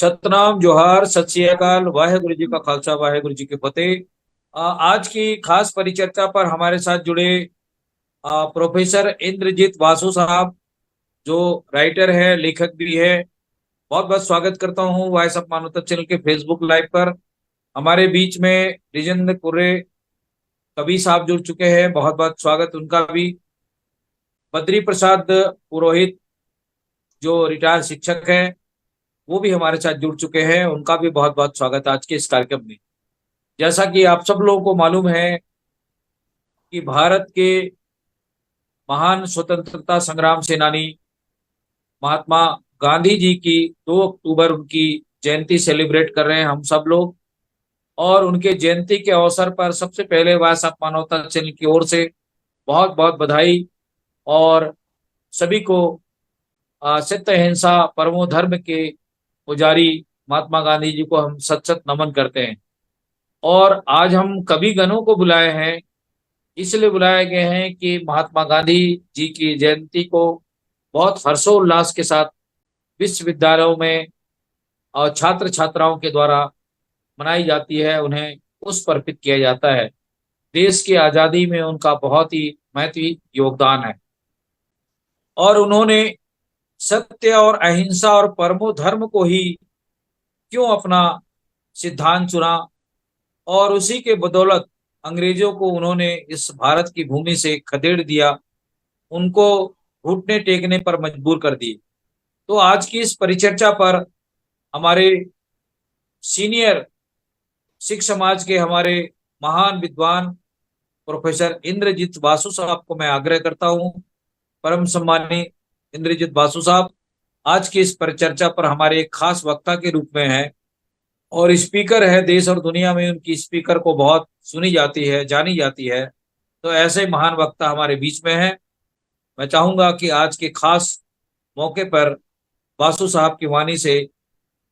सतनाम जोहार, सत श्री अकाल, वाहेगुरु जी का खालसा, वाहेगुरु जी की फतेह। आज की खास परिचर्चा पर हमारे साथ जुड़े प्रोफेसर इंद्रजीत वासु साहब, जो राइटर है, लेखक भी है। बहुत बहुत स्वागत करता हूँ वॉइस ऑफ मानवता चैनल के फेसबुक लाइव पर। हमारे बीच में रिजेंद्र कुर्रे कवि साहब जुड़ चुके हैं, बहुत बहुत स्वागत उनका भी। बद्री प्रसाद पुरोहित, जो रिटायर्ड शिक्षक हैं, वो भी हमारे साथ जुड़ चुके हैं, उनका भी बहुत बहुत स्वागत आज के इस कार्यक्रम में। जैसा कि आप सब लोगों को मालूम है कि भारत के महान स्वतंत्रता संग्राम सेनानी महात्मा गांधी जी की 2 अक्टूबर उनकी जयंती सेलिब्रेट कर रहे हैं हम सब लोग। और उनके जयंती के अवसर पर सबसे पहले वॉइस ऑफ मानवता चैनल की ओर से बहुत बहुत बधाई। और सभी को सत्य अहिंसा परमो धर्म के पुजारी महात्मा गांधी जी को हम सत सत नमन करते हैं। और आज हम कवि गणों को बुलाए हैं, इसलिए बुलाए गए हैं कि महात्मा गांधी जी की जयंती को बहुत हर्षोल्लास के साथ विश्वविद्यालयों में और छात्र छात्राओं के द्वारा मनाई जाती है, उन्हें पुष्प अर्पित किया जाता है। देश की आजादी में उनका बहुत ही महत्वपूर्ण योगदान है। और उन्होंने सत्य और अहिंसा और परमो धर्म को ही क्यों अपना सिद्धांत चुना, और उसी के बदौलत अंग्रेजों को उन्होंने इस भारत की भूमि से खदेड़ दिया, उनको घुटने टेकने पर मजबूर कर दिए। तो आज की इस परिचर्चा पर हमारे सीनियर सिख समाज के हमारे महान विद्वान प्रोफेसर इंद्रजीत वासु साहब को मैं आग्रह करता हूं। परम सम्मानित इंद्रजीत वासु साहब आज की इस परिचर्चा पर हमारे एक खास वक्ता के रूप में है, और स्पीकर है, देश और दुनिया में उनकी स्पीकर को बहुत सुनी जाती है, जानी जाती है। तो ऐसे महान वक्ता हमारे बीच में है। मैं चाहूंगा कि आज के खास मौके पर वासु साहब की वाणी से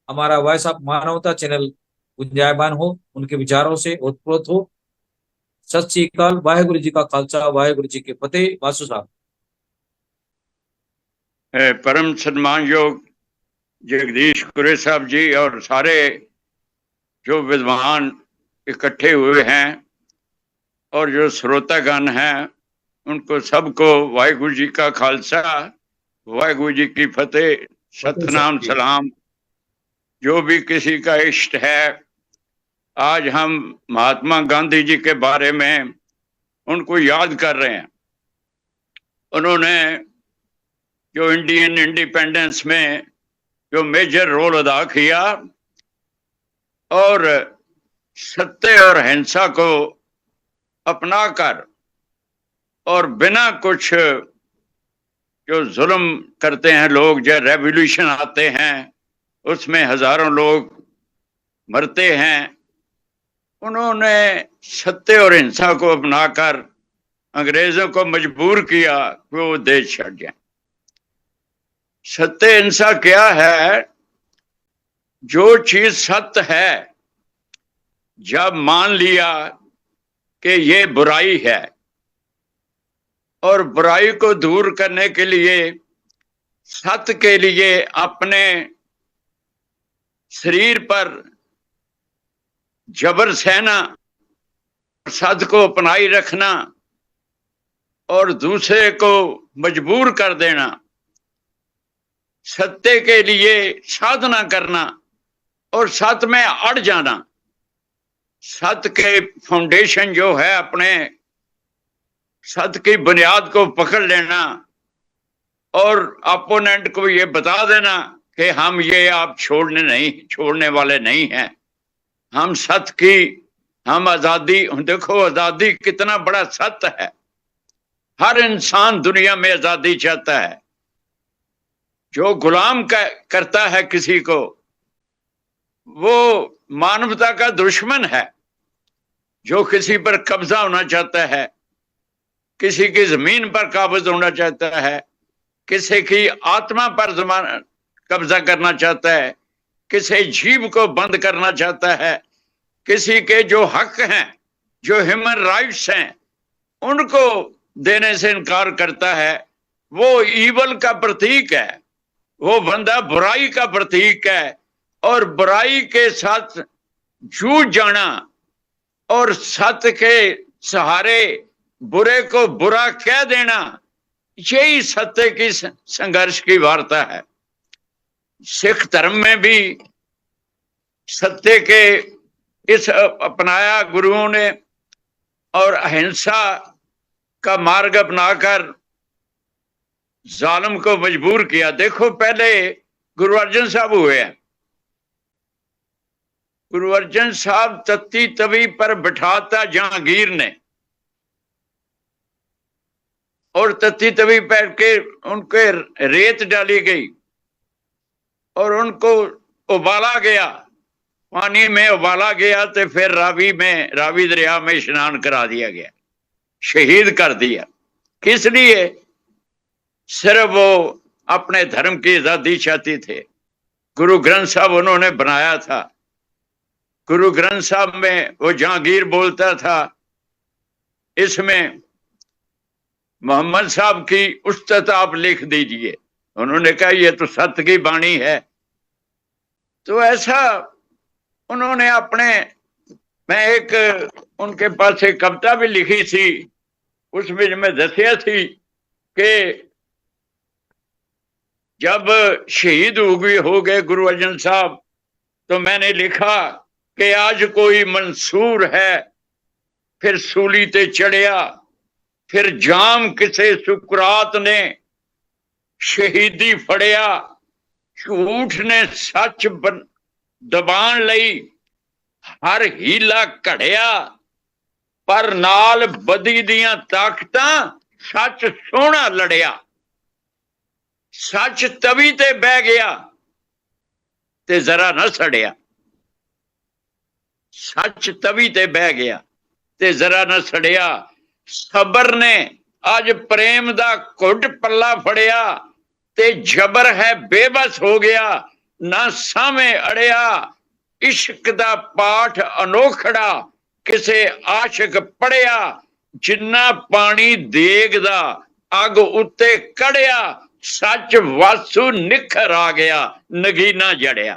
हमारा वॉइस ऑफ मानवता चैनल गुंजायमान हो, उनके विचारों से उत्प्रोत हो। सत श्री अकाल, वाहेगुरु जी का खालसा, वाहेगुरु जी की फतेह। वासु साहब। परम सम्मान योग जगदीश कुरे साहब जी और सारे जो विद्वान इकट्ठे हुए हैं और जो श्रोतागण हैं, उनको सबको वाहिगुरु जी का खालसा, वाहिगुरु जी की फतेह, सतनाम सलाम। जो भी किसी का इष्ट है, आज हम महात्मा गांधी जी के बारे में उनको याद कर रहे हैं। उन्होंने जो इंडियन इंडिपेंडेंस में जो मेजर रोल अदा किया और सत्य और हिंसा को अपनाकर और बिना कुछ जो जुल्म करते हैं लोग, जो रेवोल्यूशन आते हैं उसमें हजारों लोग मरते हैं, उन्होंने सत्य और हिंसा को अपनाकर अंग्रेजों को मजबूर किया कि वो देश छोड़ जाए। सत्य हिंसा क्या है? जो चीज सत्य है, जब मान लिया कि ये बुराई है और बुराई को दूर करने के लिए, सत्य के लिए अपने शरीर पर जबर सहना, सत्य को अपनाई रखना और दूसरे को मजबूर कर देना, सत्य के लिए साधना करना और सत्य में अड़ जाना, सत्य के फाउंडेशन जो है, अपने सत्य की बुनियाद को पकड़ लेना और अपोनेंट को ये बता देना कि हम ये आप छोड़ने वाले नहीं हैं, हम सत्य की, हम आजादी। देखो आजादी कितना बड़ा सत्य है। हर इंसान दुनिया में आजादी चाहता है। जो गुलाम करता है किसी को, वो मानवता का दुश्मन है। जो किसी पर कब्जा होना चाहता है, किसी की जमीन पर काबिज होना चाहता है, किसी की आत्मा पर कब्जा करना चाहता है, किसी जीव को बंद करना चाहता है, किसी के जो हक हैं, जो ह्यूमन राइट्स हैं, उनको देने से इनकार करता है, वो ईवल का प्रतीक है। वो बंदा बुराई का प्रतीक है। और बुराई के साथ जूझ जाना और सत्य के सहारे बुरे को बुरा कह देना, यही सत्य की संघर्ष की वार्ता है। सिख धर्म में भी सत्य के इस अपनाया गुरुओं ने और अहिंसा का मार्ग अपनाकर जालिम को मजबूर किया। देखो, पहले गुरु अर्जन साहब हुए हैं। गुरु अर्जन साहब तत्ती तवी पर बिठाता जहांगीर ने, और तत्ती तवी पर के उनके रेत डाली गई और उनको उबाला गया, पानी में उबाला गया, तो फिर रावी दरिया में स्नान करा दिया गया, शहीद कर दिया। किस लिए? सिर्फ वो अपने धर्म की आजादी चाहते थे। गुरु ग्रंथ साहब उन्होंने बनाया था। गुरु ग्रंथ साहब में वो जहांगीर बोलता था, इसमें मोहम्मद साहब की उस्तत आप लिख दीजिए। उन्होंने कहा ये तो सत्य की बाणी है। तो ऐसा उन्होंने अपने, मैं एक उनके पास एक कविता भी लिखी थी, उसमें मैं दसिया थी कि जब शहीद हो गए गुरु अर्जन साहब, तो मैंने लिखा कि आज कोई मंसूर है, फिर सूली ते चढ़िया, फिर जाम किसे सुकरात ने शहीदी फड़िया, झूठ ने सच दबाण लई हर हीला घड़िया, पर नाल बदी दियां ताकतां सच सोहना लड़िया। सच तवी ते बह गया ते जरा ना सड़िया। सच तवी ते बह गया ते जरा ना सड़िया। सबर ने अज प्रेम दा घुट पल्ला फड़िया, ते जबर है बेबस हो गया ना सामे अड़िया। इश्क दा पाठ अनोखड़ा किसे आशिक पढ़िया, जिन्ना पानी देग दा अग उत्ते कड़िया। सच वासु निखर आ गया नगीना जड़िया।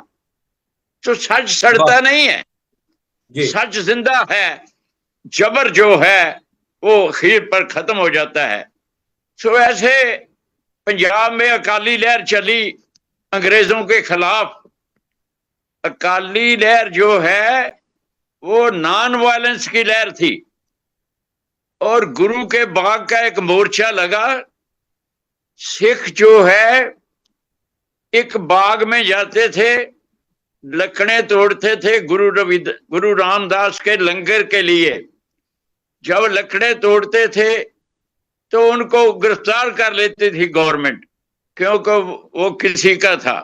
तो सच सड़ता नहीं है, सच जिंदा है। जबर जो है वो अखीर पर खत्म हो जाता है। तो ऐसे पंजाब में अकाली लहर चली अंग्रेजों के खिलाफ। अकाली लहर जो है वो नॉन वायलेंस की लहर थी, और गुरु के बाग का एक मोर्चा लगा। सिख जो है एक बाग में जाते थे, लकड़े तोड़ते थे गुरु रामदास के लंगर के लिए। जब लकड़े तोड़ते थे तो उनको गिरफ्तार कर लेती थी गवर्नमेंट, क्योंकि वो किसी का था।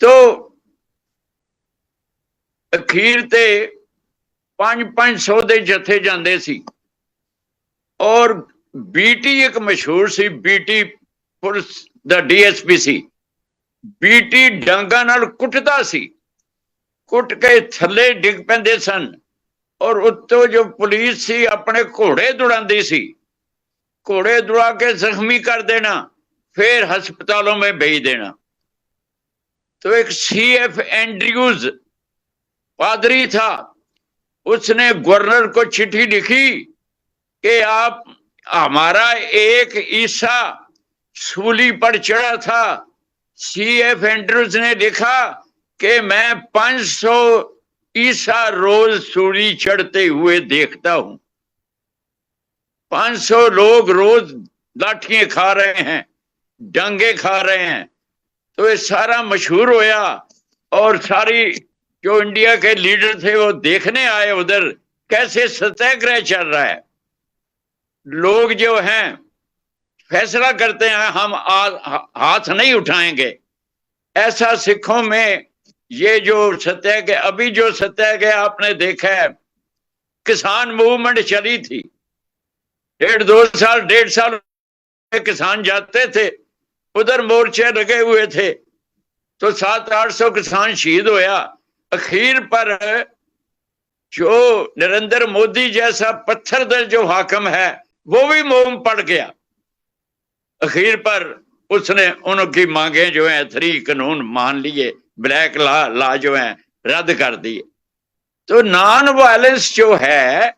तो अखीर ते 500 दे जथे जाते सी, और बीटी एक मशहूर सी, बीटी पुलिस दा डीएसपी सी। बीटी डांगा नाल कुटदा सी, कुट के थले डिग पैंदे सन, और उत्तों जो पुलिस सी अपने घोड़े दौड़ाती सी, घोड़े दौड़ा के जख्मी कर देना, फिर हस्पतालों में भेज देना। तो एक CF एंड्रयूज पादरी था, उसने गवर्नर को चिट्ठी लिखी कि आप, हमारा एक ईसा सूली पर चढ़ा था। CF एंड्रयूज ने लिखा कि मैं 500 ईसा रोज सूली चढ़ते हुए देखता हूं। 500 लोग रोज लाठियां खा रहे हैं, डांगे खा रहे हैं। तो ये सारा मशहूर होया, और सारी जो इंडिया के लीडर थे वो देखने आए उधर कैसे सत्याग्रह चल रहा है। लोग जो हैं फैसला करते हैं हम हाथ नहीं उठाएंगे। ऐसा सिखों में ये जो सत्याग्रह, अभी जो सत्याग्रह आपने देखा है, किसान मूवमेंट चली थी, 1.5 साल किसान जाते थे, उधर मोर्चे लगे हुए थे, तो 700-800 किसान शहीद होया। अखीर पर जो नरेंद्र मोदी जैसा पत्थर दिल जो हाकिम है वो भी मोम पड़ गया। अखीर पर उसने उनकी मांगे जो है 3 कानून मान लिए, ब्लैक ला जो है रद्द कर दिए। तो नॉन वायलेंस जो है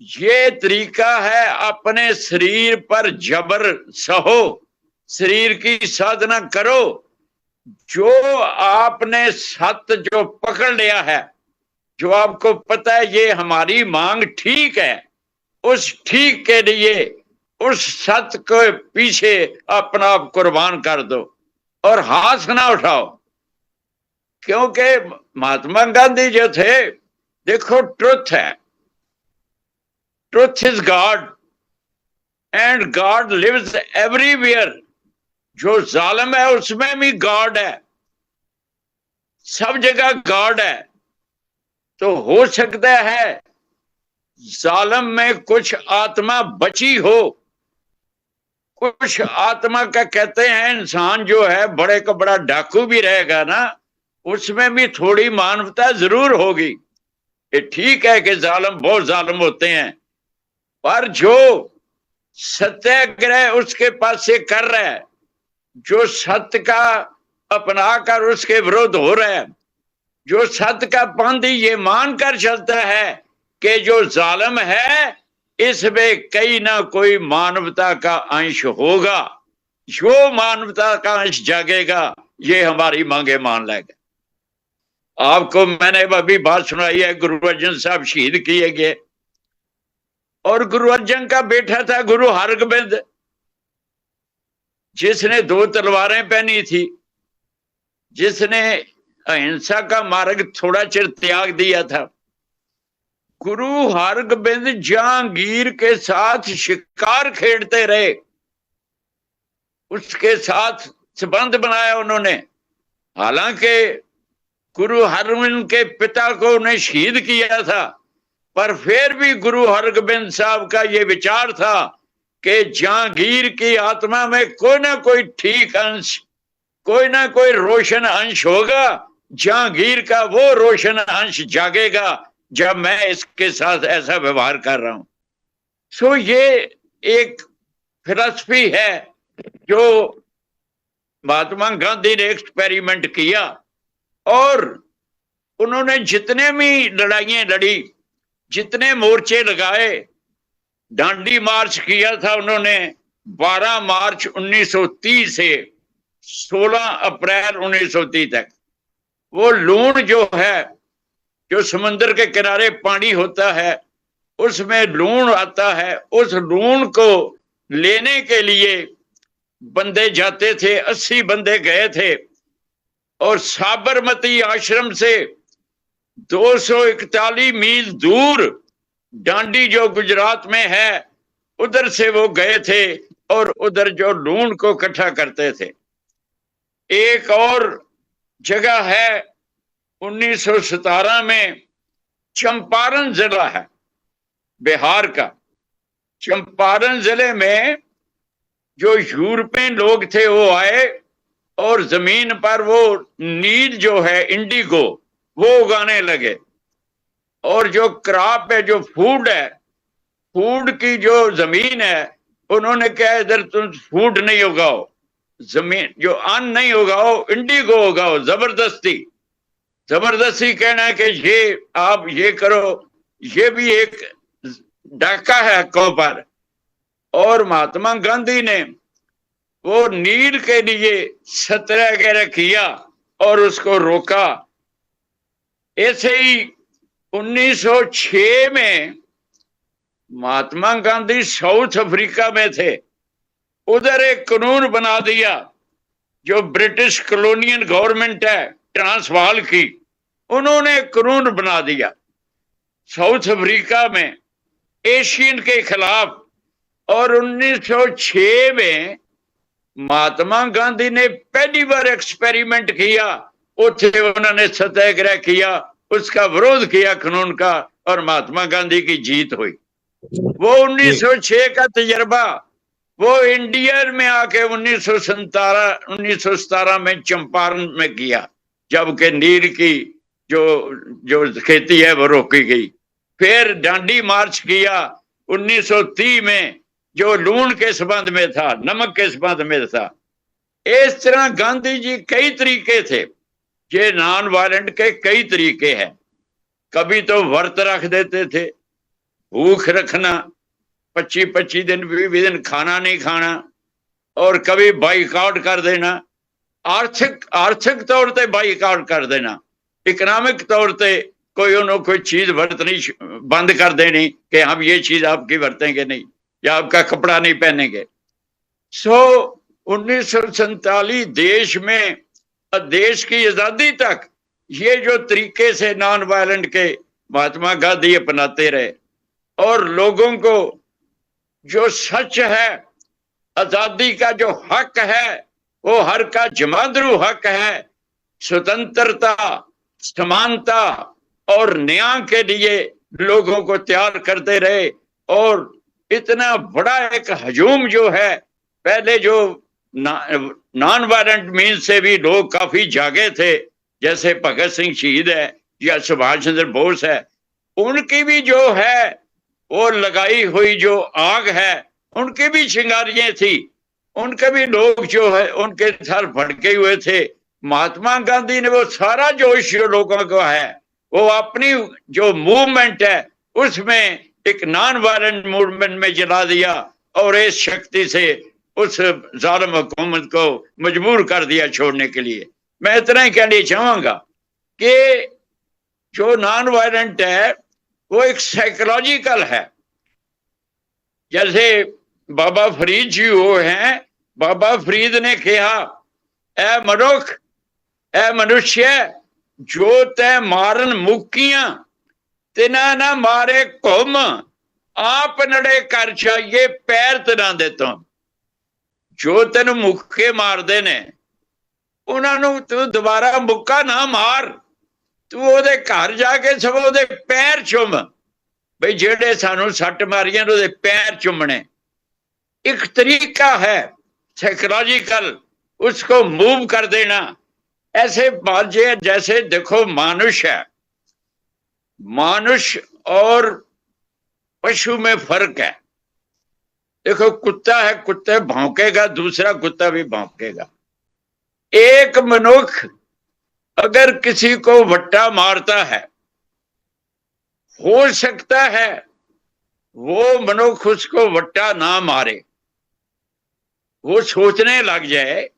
ये तरीका है, अपने शरीर पर जबर सहो, शरीर की साधना करो। जो आपने सत्य जो पकड़ लिया है, जो आपको पता है ये हमारी मांग ठीक है, उस ठीक के लिए उस सत्य के पीछे अपना आप कुर्बान कर दो और हाथ ना उठाओ। क्योंकि महात्मा गांधी जो थे, देखो ट्रुथ है, truth is God and God lives everywhere. जो जालिम है उसमें भी गॉड है, सब जगह गॉड है। तो हो सकता है जालिम में कुछ आत्मा बची हो, कुछ आत्मा का कहते हैं इंसान जो है बड़े का बड़ा डाकू भी रहेगा ना, उसमें भी थोड़ी मानवता जरूर होगी। ये ठीक है कि जालिम बहुत जालिम होते हैं, पर जो सत्याग्रह उसके पास से कर रहा है, जो सत्य का अपना कर उसके विरोध हो रहा है, जो सत्य का बंदी ये मानकर चलता है कि जो जालिम है इसमें कहीं ना कोई मानवता का अंश होगा, जो मानवता का अंश जागेगा ये हमारी मांगे मान लेगा। आपको मैंने अभी बात सुनाई है, गुरु अर्जन साहब शहीद किए गए, और गुरु अर्जन का बेटा था गुरु हरगोबिंद, जिसने 2 तलवारें पहनी थी, जिसने अहिंसा का मार्ग थोड़ा चिर त्याग दिया था। गुरु हरगोबिंद जहांगीर के साथ शिकार खेलते रहे, उसके साथ संबंध बनाया उन्होंने। हालांकि गुरु हरगोबिंद के पिता को उन्हें शहीद किया था, पर फिर भी गुरु हरगोबिंद साहब का ये विचार था कि जहांगीर की आत्मा में कोई ना कोई ठीक अंश, कोई ना कोई रोशन अंश होगा। जहांगीर का वो रोशन अंश जागेगा जब मैं इसके साथ ऐसा व्यवहार कर रहा हूं। सो ये एक फिलॉसफी है जो महात्मा गांधी ने एक्सपेरिमेंट किया, और उन्होंने जितने भी लड़ाइयां लड़ी, जितने मोर्चे लगाए, डांडी मार्च किया था उन्होंने 12 मार्च 1930 से 16 अप्रैल 1930 तक। वो लूण जो है, जो समुद्र के किनारे पानी होता है उसमें लूण आता है, उस लूण को लेने के लिए बंदे जाते थे, 80 बंदे गए थे, और साबरमती आश्रम से 241 मील दूर डांडी जो गुजरात में है उधर से वो गए थे, और उधर जो लूण को इकट्ठा करते थे। एक और जगह है 1917 में, चंपारण जिला है बिहार का। चंपारण जिले में जो यूरोपियन लोग थे वो आए और जमीन पर वो नील जो है, इंडिगो, वो उगाने लगे। और जो क्रॉप है, जो फूड है, फूड की जो जमीन है, उन्होंने कहा इधर तुम फूड नहीं उगाओ, जमीन जो अन्न नहीं उगाओ, इंडिगो उगाओ। जबरदस्ती जबरदस्ती कहना है कि ये आप ये करो, ये भी एक डाका है हकों पर। और महात्मा गांधी ने वो नील के लिए सत्याग्रह किया और उसको रोका। ऐसे ही 1906 में महात्मा गांधी साउथ अफ्रीका में थे, उधर एक कानून बना दिया, जो ब्रिटिश कॉलोनियल गवर्नमेंट है ट्रांसवाल की, उन्होंने कानून बना दिया साउथ अफ्रीका में एशियन के खिलाफ। और 1906 में महात्मा गांधी ने पहली बार एक्सपेरिमेंट किया, उसे उन्होंने सत्याग्रह किया, उसका विरोध किया कानून का, और महात्मा गांधी की जीत हुई। वो 1906 का तजर्बा वो इंडिया में आके 1917 में चंपारण में किया, जबकि नील की जो खेती है वो रोकी गई। फिर डांडी मार्च किया 1930 में, जो लूण के संबंध में था, नमक के संबंध में था। इस तरह गांधी जी कई तरीके थे, ये नॉन वायलेंट के कई तरीके हैं। कभी तो व्रत रख देते थे, भूख रखना, 25-25 दिन 20 दिन खाना नहीं खाना, और कभी बाइकआउट कर देना, आर्थिक तौर पे बाइकआउट कर देना, इकोनॉमिक तौर पे कोई उन्होंने कोई चीज बरतनी बंद कर देनी कि हम ये चीज आपकी बरतेंगे नहीं या आपका कपड़ा नहीं पहनेंगे। 1947 देश में, देश की आजादी तक ये जो तरीके से नॉन वायलेंट के महात्मा गांधी अपनाते रहे, और लोगों को जो सच है, आजादी का जो हक है, वो हर का जमांदरू हक है, स्वतंत्रता, समानता और न्याय के लिए लोगों को तैयार करते रहे। और इतना बड़ा एक हजूम जो है, पहले जो नॉन वायलेंट मीन्स से भी लोग काफी जागे थे, जैसे भगत सिंह शहीद है या सुभाष चंद्र बोस है, उनकी भी जो है वो लगाई हुई जो आग है, उनकी भी चिंगारियां थी, उनके भी लोग जो है उनके साथ भड़के हुए थे। महात्मा गांधी ने वो सारा जोश जो लोगों को है, वो अपनी जो मूवमेंट है उसमें एक नॉन वायलेंट मूवमेंट में जला दिया, और इस शक्ति से उस जालिम हुकूमत को मजबूर कर दिया छोड़ने के लिए। मैं इतना ही कहना चाहूंगा कि जो नॉन वायलेंट है वो एक साइकोलॉजिकल है। जैसे बाबा फरीद जी वो हैं, बाबा फरीद ने कहा, ए मनुख, ए मनुष्य, जो तै मारन मुक्कियां तिना ना मारे घुम, आप नड़े कर चाहिए पैर तना देता। जो तेन मुक्के मारते ने उन्होंने तू दोबारा मुक्का ना मार, तू ओदे घर जाके सब ओदे पैर चुम, भाई जेड़े सानू सट मारियां ओदे पैर चुमने। एक तरीका है साइकोलॉजिकल, उसको मूव कर देना। ऐसे बाजे जैसे देखो मानुष है, मानुष और पशु में फर्क है। देखो कुत्ता है, कुत्ते भौंकेगा, दूसरा कुत्ता भी भौंकेगा। एक मनुष्य अगर किसी को वट्टा मारता है, हो सकता है वो मनुष्य उसको वट्टा ना मारे, वो सोचने लग जाए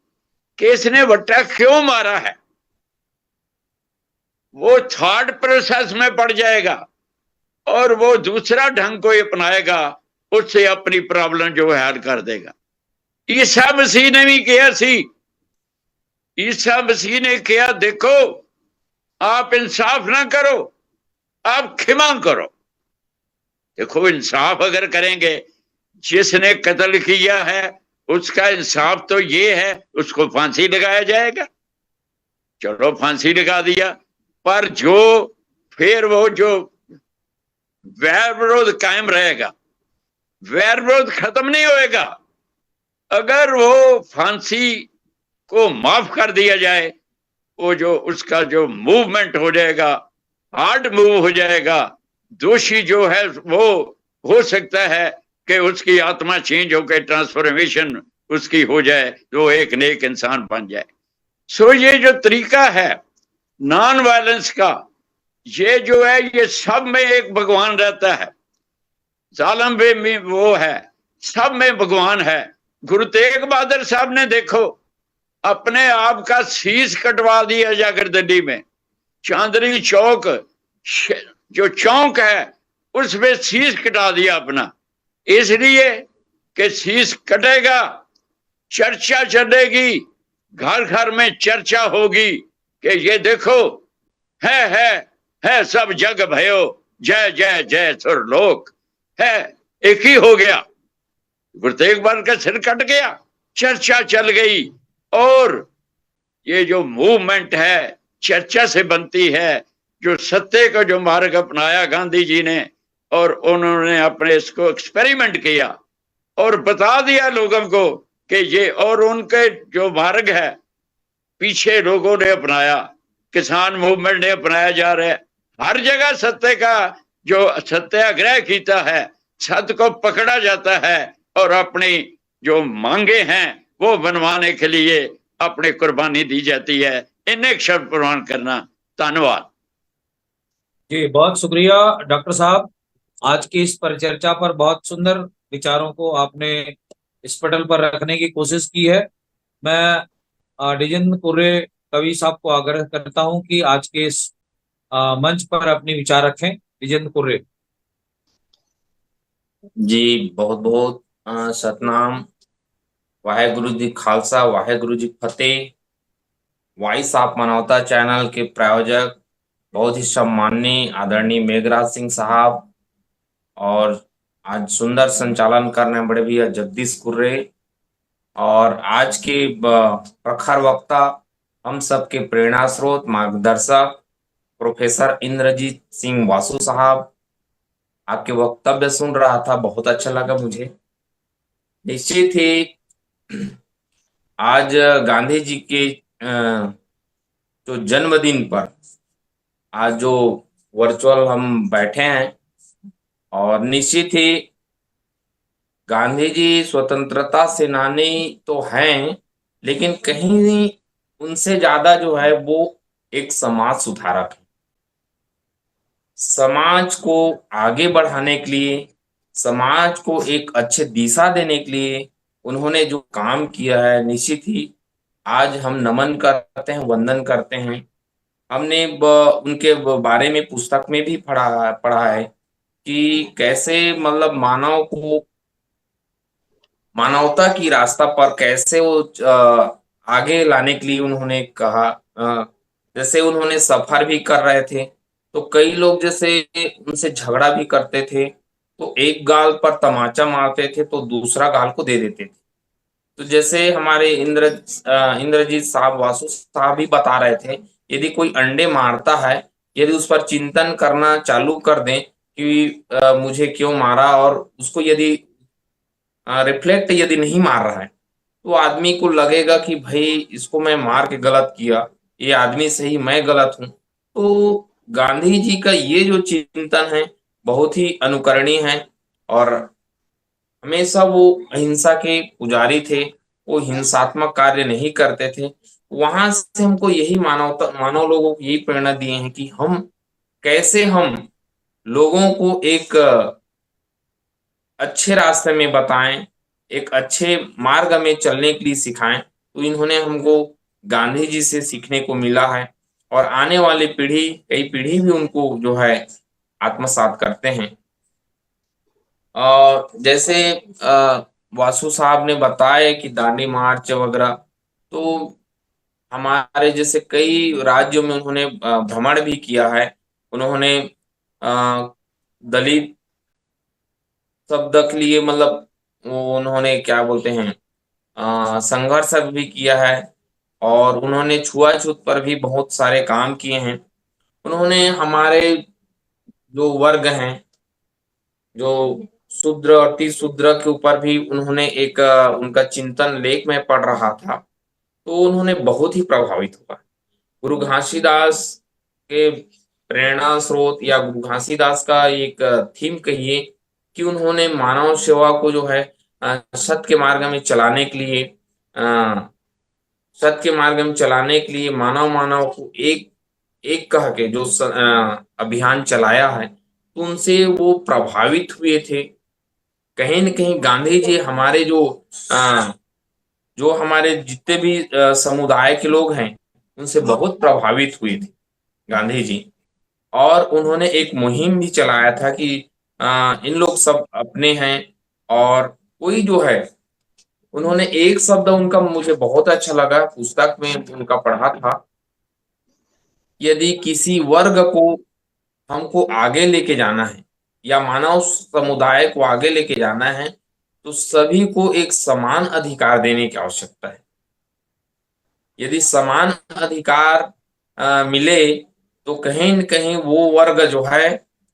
कि इसने वट्टा क्यों मारा है, वो थॉट प्रोसेस में पड़ जाएगा और वो दूसरा ढंग को अपनाएगा, उससे अपनी प्रॉब्लम जो है हल कर देगा। ईसा मसीह ने भी किया सी। ईसा मसीह ने किया, देखो आप इंसाफ ना करो, आप क्षमा करो। देखो इंसाफ अगर करेंगे, जिसने कत्ल किया है उसका इंसाफ तो ये है, उसको फांसी लगाया जाएगा। चलो फांसी लगा दिया, पर जो फिर वो जो वैर विरोध कायम रहेगा, वैर विरोध खत्म नहीं होएगा। अगर वो फांसी को माफ कर दिया जाए, वो जो उसका जो मूवमेंट हो जाएगा, हार्ड मूव हो जाएगा। दोषी जो है वो हो सकता है कि उसकी आत्मा चेंज होकर ट्रांसफॉर्मेशन उसकी हो जाए, तो एक नेक इंसान बन जाए। सो ये जो तरीका है नॉन वायलेंस का, ये जो है ये सब में एक भगवान रहता है। जालिम में वो है, सब में भगवान है। गुरु तेग बहादुर साहब ने देखो अपने आप का शीश कटवा दिया जाकर दिल्ली में, चांदनी चौक जो चौक है उसमें शीश कटा दिया अपना, इसलिए कि शीश कटेगा, चर्चा चलेगी, घर घर में चर्चा होगी कि ये देखो है सब जग भयो, जय जय जय सुरलोक है, एक ही हो गया। गुरु तेग बहादुर का सिर कट गया, चर्चा चल गई। और ये जो मूवमेंट है चर्चा से बनती है, जो सत्य का जो मार्ग अपनाया गांधी जी ने, और उन्होंने अपने इसको एक्सपेरिमेंट किया और बता दिया लोगों को कि ये, और उनके जो मार्ग है पीछे लोगों ने अपनाया, किसान मूवमेंट ने अपनाया जा रहा है। हर जगह सत्य का जो सत्याग्रह किया है, सत्य को पकड़ा जाता है और अपनी जो मांगे हैं वो बनवाने के लिए अपनी कुर्बानी दी जाती है। इन्ने एक शब्द प्रवान करना। धन्यवाद जी, बहुत शुक्रिया डॉक्टर साहब। आज की इस परिचर्चा पर बहुत सुंदर विचारों को आपने इस पटल पर रखने की कोशिश की है। मैं डिजेंद्र कुर्रे कवि साहब को आग्रह करता हूं कि आज के इस मंच पर अपने विचार रखें। डिजेंद्र कुर्रे। जी बहुत बहुत सतनाम। वाहेगुरु जी खालसा वाहेगुरु जी फतेह। वॉइस ऑफ मानवता चैनल के प्रायोजक बहुत ही सम्माननीय आदरणीय मेघराज सिंह साहब, और आज सुंदर संचालन कर रहे हैं बड़े भैया जगदीश कुर्रे, और आज के प्रखर वक्ता हम सबके प्रेरणा स्रोत मार्गदर्शक प्रोफेसर इंद्रजीत सिंह वासु साहब। आपके वक्तव्य सुन रहा था, बहुत अच्छा लगा मुझे। निश्चित ही आज गांधी जी के जो जन्मदिन पर आज जो वर्चुअल हम बैठे हैं, और निश्चित ही गांधी जी स्वतंत्रता सेनानी तो हैं, लेकिन कहीं उनसे ज्यादा जो है वो एक समाज सुधारक है। समाज को आगे बढ़ाने के लिए, समाज को एक अच्छे दिशा देने के लिए उन्होंने जो काम किया है, निश्चित ही आज हम नमन करते हैं, वंदन करते हैं। हमने उनके बारे में पुस्तक में भी पढ़ा है कि कैसे मतलब मानव को मानवता की रास्ता पर कैसे वो आगे लाने के लिए उन्होंने कहा। जैसे उन्होंने सफर भी कर रहे थे तो कई लोग जैसे उनसे झगड़ा भी करते थे, तो एक गाल पर तमाचा मारते थे तो दूसरा गाल को दे देते थे। तो जैसे हमारे इंद्रजीत साहब वासु साहब भी बता रहे थे, यदि कोई अंडे मारता है, यदि उस पर चिंतन करना चालू कर दें कि मुझे क्यों मारा, और उसको यदि रिफ्लेक्ट यदि नहीं मार रहा है, तो आदमी को लगेगा कि भाई इसको मैं मार के गलत किया, ये आदमी सही मैं गलत हूं। तो गांधी जी का ये जो चिंतन है बहुत ही अनुकरणीय है, और हमेशा वो अहिंसा के पुजारी थे। वो हिंसात्मक कार्य नहीं करते थे। वहां से हमको यही मानव लोगों को यही प्रेरणा दिए हैं कि हम लोगों को एक अच्छे रास्ते में बताएं, एक अच्छे मार्ग में चलने के लिए सिखाएं। तो इन्होंने हमको गांधी जी से सीखने को मिला है, और आने वाली पीढ़ी, कई पीढ़ी भी उनको जो है आत्मसात करते हैं। और जैसे वासु साहब ने बताया कि दांडी मार्च वगैरह, तो हमारे जैसे कई राज्यों में उन्होंने भ्रमण भी किया है। उन्होंने अ, दलित शब्द के लिए मतलब वो उन्होंने क्या बोलते हैं संघर्ष भी किया है, और उन्होंने छुआछूत पर भी बहुत सारे काम किए हैं। उन्होंने हमारे जो वर्ग हैं, जो शूद्र और अति शूद्र के ऊपर भी उन्होंने एक उनका चिंतन लेख में पढ़ रहा था, तो उन्होंने बहुत ही प्रभावित हुआ। गुरु घासीदास के प्रेरणा स्रोत या गुरु घासीदास का एक थीम कहिए कि उन्होंने मानव सेवा को जो है सत्य के मार्ग में चलाने के लिए, अ, सत्य के मार्ग में चलाने के लिए मानव मानव को एक एक कह के जो अभियान चलाया है, तो उनसे वो प्रभावित हुए थे। कहीं न कहीं गांधी जी हमारे अ, जो हमारे जितने भी समुदाय के लोग हैं, उनसे बहुत प्रभावित हुए थे गांधी जी। और उन्होंने एक मुहिम भी चलाया था कि इन लोग सब अपने हैं, और कोई जो है, उन्होंने एक शब्द उनका मुझे बहुत अच्छा लगा, पुस्तक में उनका पढ़ा था, यदि किसी वर्ग को हमको आगे लेके जाना है या मानव समुदाय को आगे लेके जाना है, तो सभी को एक समान अधिकार देने की आवश्यकता है। यदि समान अधिकार मिले तो कहीं न कहीं वो वर्ग जो है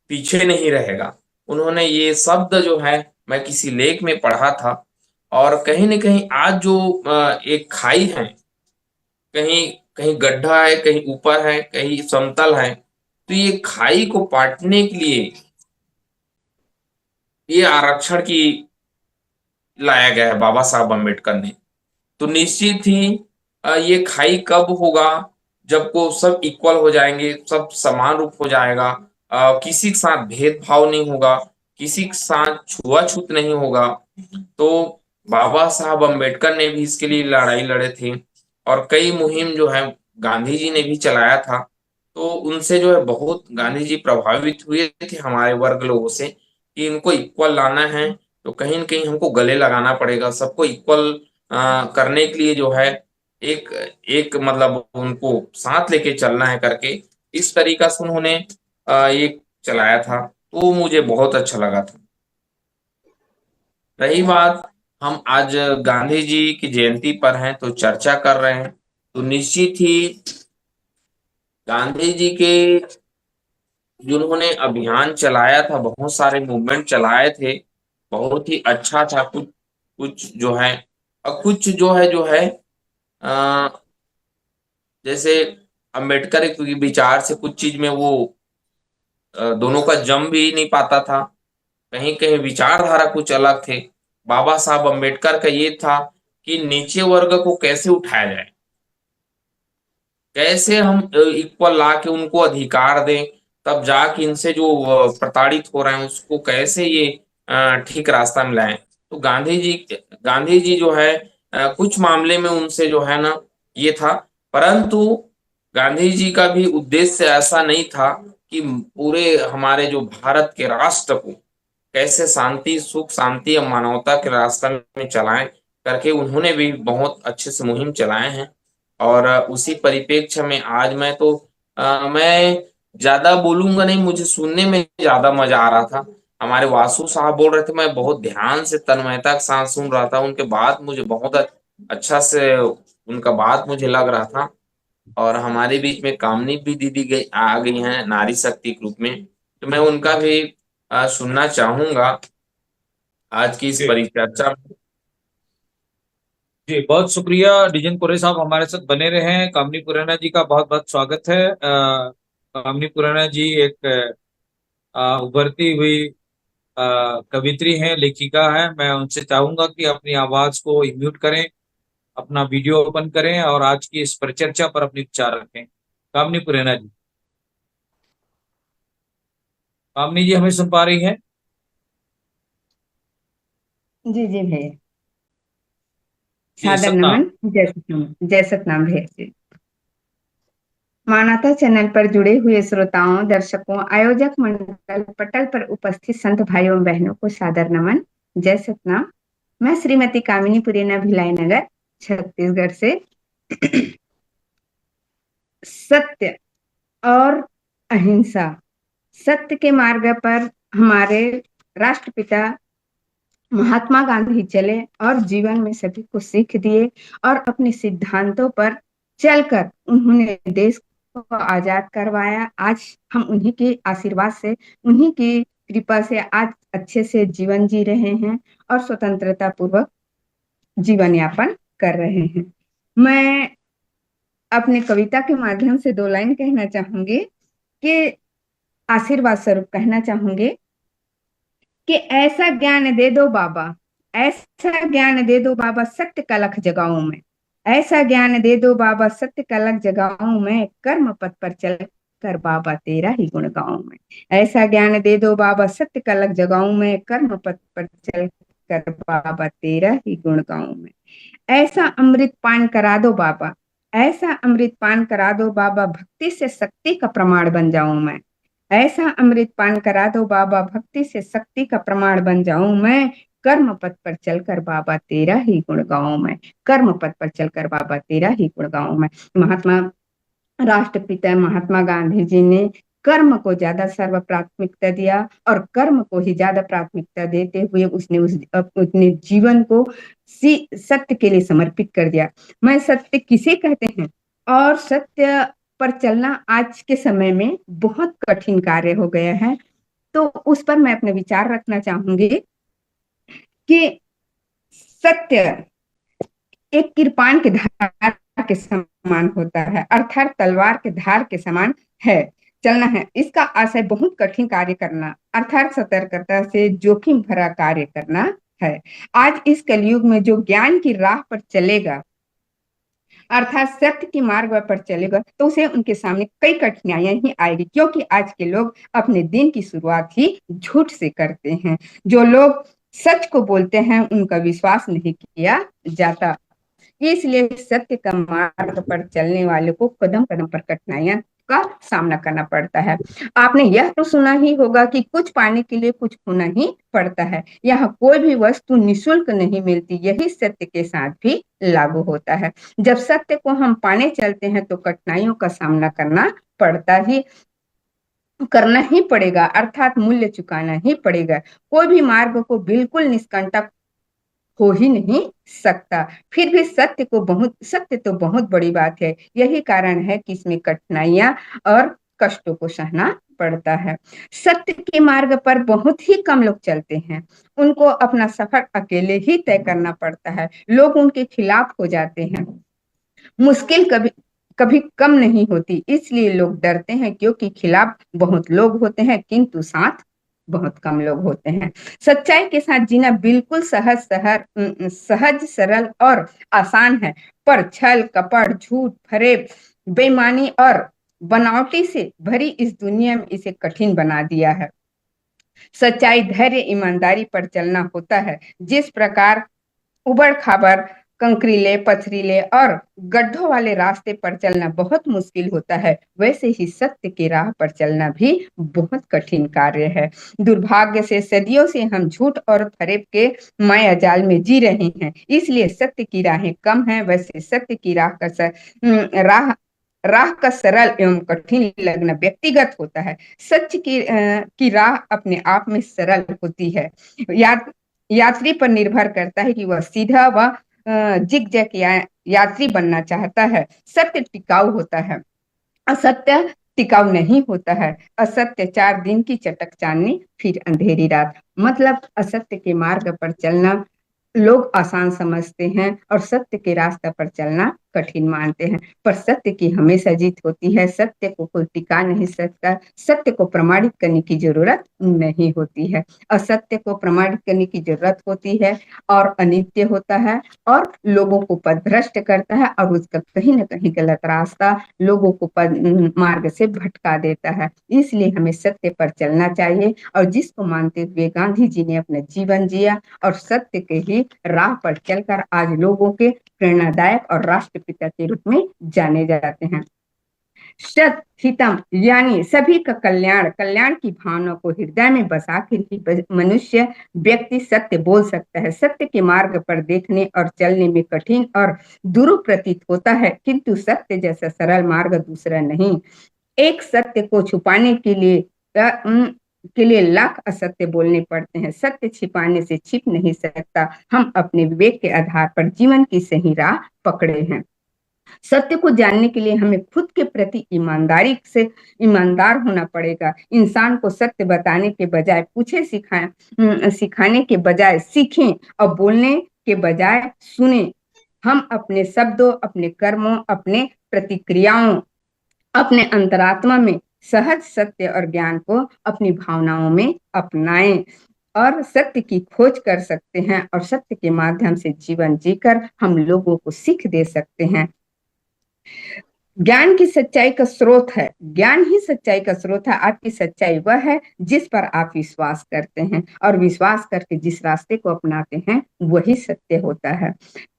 पीछे नहीं रहेगा। उन्होंने ये शब्द जो है मैं किसी लेख में पढ़ा था, और कहीं न कहीं आज जो एक खाई है, कहीं कहीं गड्ढा है, कहीं ऊपर है, कहीं समतल है, तो ये खाई को पाटने के लिए ये आरक्षण की लाया गया है बाबा साहब अम्बेडकर ने। तो निश्चित ही ये खाई कब होगा जब को सब इक्वल हो जाएंगे, सब समान रूप हो जाएगा, किसी के साथ भेदभाव नहीं होगा, किसी के साथ छुआछूत नहीं होगा। तो बाबा साहब अम्बेडकर ने भी इसके लिए लड़ाई लड़े थे और कई मुहिम जो है गांधी जी ने भी चलाया था। तो उनसे जो है बहुत गांधी जी प्रभावित हुए थे हमारे वर्ग लोगों से कि इनको इक्वल लाना है, तो कहीं न कहीं हमको गले लगाना पड़ेगा, सबको इक्वल करने के लिए जो है एक एक मतलब उनको साथ लेके चलना है करके इस तरीका से उन्होंने ये चलाया था, तो मुझे बहुत अच्छा लगा था। रही बात, हम आज गांधी जी की जयंती पर हैं तो चर्चा कर रहे हैं, तो निश्चित ही गांधी जी के जिन्होंने अभियान चलाया था, बहुत सारे मूवमेंट चलाए थे, बहुत ही अच्छा था। कुछ कुछ जो है और कुछ जो है अ, जैसे अम्बेडकर के विचार से कुछ चीज में वो दोनों का जम भी नहीं पाता था, कहीं कहीं विचारधारा कुछ अलग थे। बाबा साहब अम्बेडकर का ये था कि नीचे वर्ग को कैसे उठाया जाए, कैसे हम इक्वल ला के उनको अधिकार दें, तब जाके इनसे जो प्रताड़ित हो रहे हैं उसको कैसे ये ठीक रास्ता में लाएं। तो गांधी जी जो है कुछ मामले में उनसे जो है ना ये था, परंतु गांधी जी का भी उद्देश्य ऐसा नहीं था कि पूरे हमारे जो भारत के राष्ट्र को कैसे शांति, सुख शांति और मानवता के रास्ते में चलाएं करके उन्होंने भी बहुत अच्छे से मुहिम चलाए हैं। और उसी परिप्रेक्ष्य में आज मैं ज्यादा बोलूंगा नहीं, मुझे सुनने में ज्यादा मजा आ रहा था। हमारे वासु साहब बोल रहे थे, मैं बहुत ध्यान से तन्मयता के साथ सुन रहा था, उनके बात मुझे बहुत अच्छा से उनका बात मुझे लग रहा था। और हमारे बीच में कामनी भी दीदी आ गई हैं नारी शक्ति के रूप में, तो मैं उनका भी सुनना चाहूंगा आज की इस जी परिचर्चा में। जी, बहुत शुक्रिया डिजन कुरे साहब, हमारे साथ बने रहे हैं। कामनी कुरैना जी का बहुत बहुत स्वागत है। कामनी कुरैना जी एक उभरती हुई कवित्री हैं, लेखिका हैं। मैं उनसे चाहूंगा कि अपनी आवाज को म्यूट करें, अपना वीडियो ओपन करें और आज की इस परिचर्चा पर अपने विचार रखें। कामनी कुरैना जी, कामनी जी हमें सुन पा रही हैं? जी जी भैया, जी, सादर सतनाम। नमन। जय सतनाम, जय सतनाम भैया जी। मानवता चैनल पर जुड़े हुए श्रोताओं, दर्शकों, आयोजक मंडल, पटल पर उपस्थित संत भाइयों बहनों को सादर नमन, जय सतनाम। मैं श्रीमती कामिनी पुरीना, भिलाई नगर, छत्तीसगढ़ से। सत्य और अहिंसा, सत्य के मार्ग पर हमारे राष्ट्रपिता महात्मा गांधी चले और जीवन में सभी को सीख दिए और अपने सिद्धांतों पर चलकर उन्होंने देश को आजाद करवाया। आज हम उन्हीं के आशीर्वाद से, उन्हीं की कृपा से आज अच्छे से जीवन जी रहे हैं और स्वतंत्रता पूर्वक जीवन यापन कर रहे हैं। मैं अपने कविता के माध्यम से 2 लाइन कहना चाहूंगी कि आशीर्वाद स्वरूप कहना चाहूंगी कि ऐसा ज्ञान दे दो बाबा, ऐसा ज्ञान दे दो बाबा, सत्य का लख जगाऊं मैं। ऐसा ज्ञान दे दो बाबा, सत्य का लख जगाऊं मैं, कर्म पथ पर चल कर बाबा तेरा ही गुण गाऊं मैं। ऐसा ज्ञान दे दो बाबा, सत्य का लख जगाऊं मैं, कर्म पथ पर चल कर बाबा तेरा ही गुण गाऊं मैं। ऐसा अमृत पान करा दो बाबा, ऐसा अमृत पान करा दो बाबा, भक्ति से शक्ति का प्रमाण बन जाऊं मैं। ऐसा अमृत पान करा दो बाबा, भक्ति से शक्ति का प्रमाण बन जाऊं मैं, कर्म पथ पर चलकर बाबा तेरा ही गुण गाऊं मैं। कर्म पथ पर चलकर बाबा तेरा ही गुण गाऊं मैं। महात्मा राष्ट्रपिता महात्मा गांधी जी ने कर्म को ज्यादा सर्व प्राथमिकता दिया और कर्म को ही ज्यादा प्राथमिकता देते हुए उसने अपने जीवन को सत्य के लिए समर्पित कर दिया। मैं सत्य किसे कहते हैं और सत्य पर चलना आज के समय में बहुत कठिन कार्य हो गया है, तो उस पर मैं अपने विचार रखना चाहूंगी कि सत्य एक कृपाण के धार के समान होता है, अर्थात तलवार के धार के समान है, चलना है। इसका आशय बहुत कठिन कार्य करना, अर्थात सतर्कता से जोखिम भरा कार्य करना है। आज इस कलयुग में जो ज्ञान की राह पर चलेगा, अर्थात सत्य के मार्ग पर चलेगा तो उसे उनके सामने कई कठिनाइयां ही आएगी, क्योंकि आज के लोग अपने दिन की शुरुआत ही झूठ से करते हैं। जो लोग सच को बोलते हैं उनका विश्वास नहीं किया जाता, इसलिए सत्य का मार्ग पर चलने वाले को कदम कदम पर कठिनाइयां का सामना करना पड़ता है। आपने यह तो सुना ही होगा कि कुछ पाने के लिए कुछ खोना ही पड़ता है। यहाँ कोई भी वस्तु निशुल्क नहीं मिलती, यही सत्य के साथ भी लागू होता है। जब सत्य को हम पाने चलते हैं तो कठिनाइयों का सामना करना ही पड़ेगा, अर्थात मूल्य चुकाना ही पड़ेगा। कोई भी मार्ग को बिल्कुल निष्कंटक हो ही नहीं सकता। फिर भी सत्य तो बहुत बड़ी बात है। यही कारण है कि इसमें कठिनाइयां और कष्टों को सहना पड़ता है। सत्य के मार्ग पर बहुत ही कम लोग चलते हैं। उनको अपना सफर अकेले ही तय करना पड़ता है। लोग उनके खिलाफ हो जाते हैं। मुश्किल कभी कभी कम नहीं होती, इसलिए लोग डरते हैं, क्योंकि खिलाफ बहुत लोग होते हैं किंतु साथ बहुत कम लोग होते हैं। सच्चाई के साथ जीना बिल्कुल सहज, सरल और आसान है, पर छल कपट, झूठ, फरेब, बेईमानी और बनावटी से भरी इस दुनिया में इसे कठिन बना दिया है। सच्चाई, धैर्य, ईमानदारी पर चलना होता है। जिस प्रकार उबड़ खाबड़, कंकरीले, पथरीले और गड्ढों वाले रास्ते पर चलना बहुत मुश्किल होता है, वैसे ही सत्य की राह पर चलना भी बहुत कठिन कार्य है। दुर्भाग्य से सदियों से हम झूठ और फरेब के माया जाल में जी रहे हैं, इसलिए सत्य की राहें कम हैं। वैसे सत्य की राह का सरल एवं कठिन लगना व्यक्तिगत होता है। सच की राह अपने आप में सरल होती है। यात्री पर निर्भर करता है कि वह सीधा व जिगजैग यात्री बनना चाहता है। सत्य टिकाऊ होता है, असत्य टिकाऊ नहीं होता है। असत्य 4 दिन की चटक चांदनी, फिर अंधेरी रात। मतलब असत्य के मार्ग पर चलना लोग आसान समझते हैं और सत्य के रास्ते पर चलना कठिन मानते हैं, पर सत्य की हमेशा जीत होती है। सत्य को कोई टिका नहीं सकता। सत्य को प्रमाणित करने की जरूरत नहीं होती है। असत्य को प्रमाणित करने की जरूरत होती है और अनित्य होता है और लोगों को पथभ्रष्ट करता है और उसका कहीं ना कहीं गलत रास्ता लोगों को मार्ग से भटका देता है। इसलिए हमें सत्य पर चलना चाहिए और जिसको मानते हुए गांधी जी ने अपना जीवन जिया और सत्य के ही राह पर चलकर आज लोगों के प्रेरणादायक और राष्ट्रपिता के रूप में जाने जाते हैं। सत हितम यानी सभी का कल्याण की भावना को हृदय में बसा कर ही मनुष्य व्यक्ति सत्य बोल सकता है। सत्य के मार्ग पर देखने और चलने में कठिन और दुरूह प्रतीत होता है, किंतु सत्य जैसा सरल मार्ग दूसरा नहीं। एक सत्य को छुपाने के लिए लाख असत्य बोलने पड़ते हैं। सत्य छिपाने से छिप नहीं सकता। हम अपने विवेक के आधार पर जीवन की सही राह पकड़े हैं। सत्य को जानने के लिए हमें खुद के प्रति ईमानदार होना पड़ेगा। इंसान को सत्य बताने के बजाय सिखाने के बजाय सीखें और बोलने के बजाय सुने। हम अपने शब्दों, अपने कर्मों, अपने प्रतिक्रियाओं, अपने अंतरात्मा में सहज सत्य और ज्ञान को अपनी भावनाओं में अपनाएं और सत्य की खोज कर सकते हैं और सत्य के माध्यम से जीवन जीकर हम लोगों को सीख दे सकते हैं। ज्ञान की सच्चाई का स्रोत है। ज्ञान ही सच्चाई का स्रोत है। आपकी सच्चाई वह है जिस पर आप विश्वास करते हैं और विश्वास करके जिस रास्ते को अपनाते हैं वही सत्य होता है।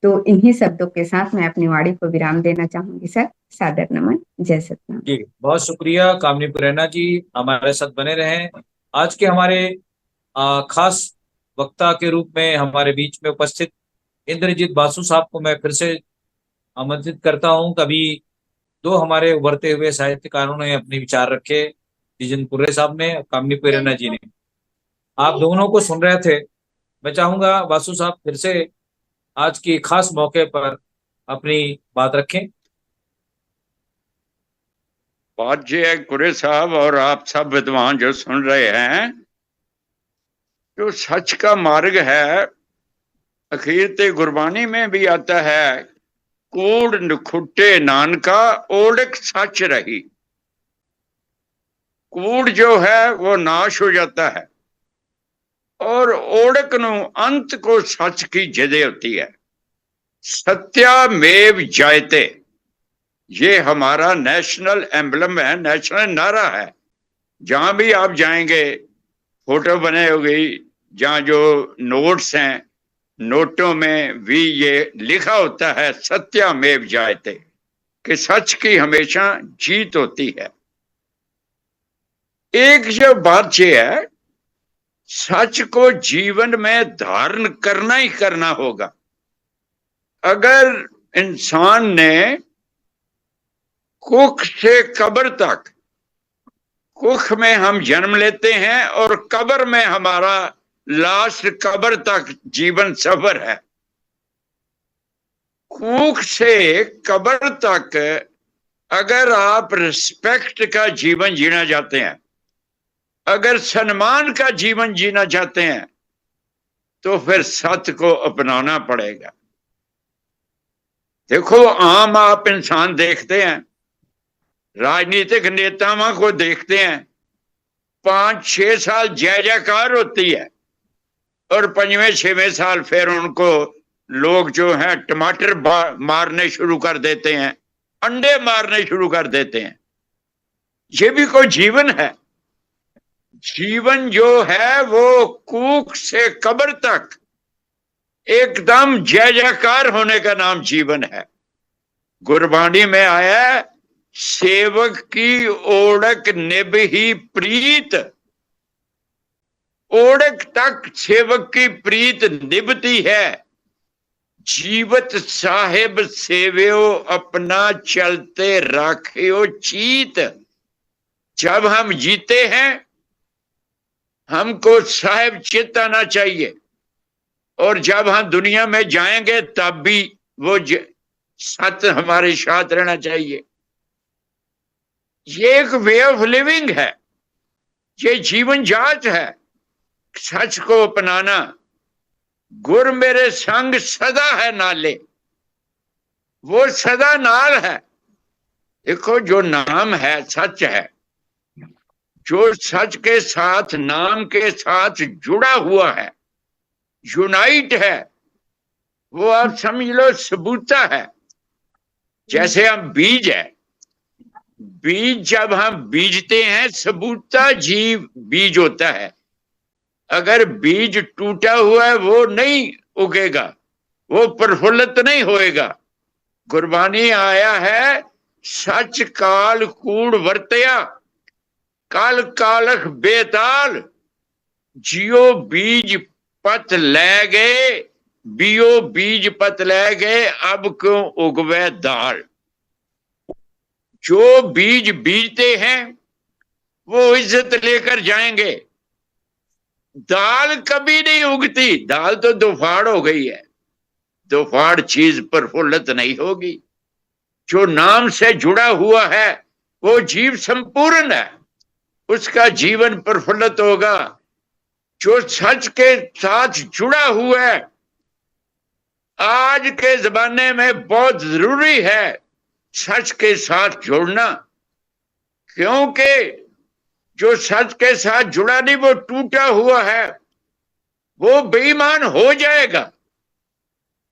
तो इन्हीं शब्दों के साथ मैं अपनी वाणी को विराम देना चाहूंगी। सर, सादर नमन। जय सतनाम। जी, बहुत शुक्रिया कामनी प्रेरणा जी, हमारे साथ बने रहें। आज के हमारे खास वक्ता के रूप में हमारे बीच में उपस्थित इंद्रजीत बासु साहब को मैं फिर से आमंत्रित करता हूं। कभी दो हमारे उभरते हुए साहित्यकारों ने अपने विचार रखे, जिजन पुर्रे साहब ने, कामनी प्रेरणा जी ने। आप दोनों को सुन रहे थे। मैं चाहूंगा बासु साहब फिर से आज की खास मौके पर अपनी बात रखें। बात जी है कुरे साहब और आप सब विद्वान जो सुन रहे हैं, जो सच का मार्ग है, अखीर ते गुरबानी में भी आता है, कूड़ नखुट्टे नानका ओढ़क सच रही। कूड़ जो है वो नाश हो जाता है और ओढ़क नु अंत को सच की जिद होती है। सत्या मेव जायते, ये हमारा नेशनल एम्बलम है, नेशनल नारा है। जहां भी आप जाएंगे फोटो बने होगी, जहां जो नोट्स हैं, नोटों में भी ये लिखा होता है सत्यमेव जयते, कि सच की हमेशा जीत होती है। एक जो बात ये है, सच को जीवन में धारण करना ही करना होगा। अगर इंसान ने कुख से कब्र तक, कुख में हम जन्म लेते हैं और कब्र में हमारा लास्ट कब्र तक जीवन सफर है। कुख से कब्र तक अगर आप रिस्पेक्ट का जीवन जीना चाहते हैं, अगर सम्मान का जीवन जीना चाहते हैं, तो फिर सत्य को अपनाना पड़ेगा। देखो, आम आप इंसान देखते हैं, राजनीतिक नेताओं को देखते हैं, 5-6 साल जय जयकार होती है और 5वें-6वें साल फिर उनको लोग जो हैं टमाटर मारने शुरू कर देते हैं, अंडे मारने शुरू कर देते हैं। ये भी कोई जीवन है? जीवन जो है वो कूक से कब्र तक एकदम जय जयकार होने का नाम जीवन है। गुरबाणी में आया, सेवक की ओढ़क निभ ही प्रीत। ओढ़क तक सेवक की प्रीत निभती है। जीवत साहेब सेव्यो अपना चलते राख्यो चीत। जब हम जीते हैं, हमको साहेब चित आना चाहिए, और जब हम दुनिया में जाएंगे तब भी वो सत्य हमारे साथ रहना चाहिए। ये एक वे ऑफ लिविंग है, ये जीवन जांच है, सच को अपनाना। गुर मेरे संग सदा है नाले, वो सदा नाल है। देखो, जो नाम है सच है, जो सच के साथ, नाम के साथ जुड़ा हुआ है, यूनाइट है, वो आप समझ लो सबूता है। जैसे हम बीज है, बीज जब हम बीजते हैं, सबूता जीव बीज होता है। अगर बीज टूटा हुआ है वो नहीं उगेगा, वो प्रफुल्लित नहीं होएगा। गुरबानी आया है, सच काल कूड़ वर्तया, काल कालख बेताल। जियो बीज पत ले गए, बियो बीज पत ले गए, अब क्यों उगवे दाल। जो बीज बीजते हैं वो इज्जत लेकर जाएंगे। दाल कभी नहीं उगती, दाल तो दोफाड़ हो गई है, दोफाड़ चीज प्रफुल्लित नहीं होगी। जो नाम से जुड़ा हुआ है वो जीव संपूर्ण है, उसका जीवन प्रफुल्लित होगा। जो सच के साथ जुड़ा हुआ है, आज के जमाने में बहुत जरूरी है सच के साथ जुड़ना, क्योंकि जो सच के साथ जुड़ा नहीं, वो टूटा हुआ है, वो बेईमान हो जाएगा,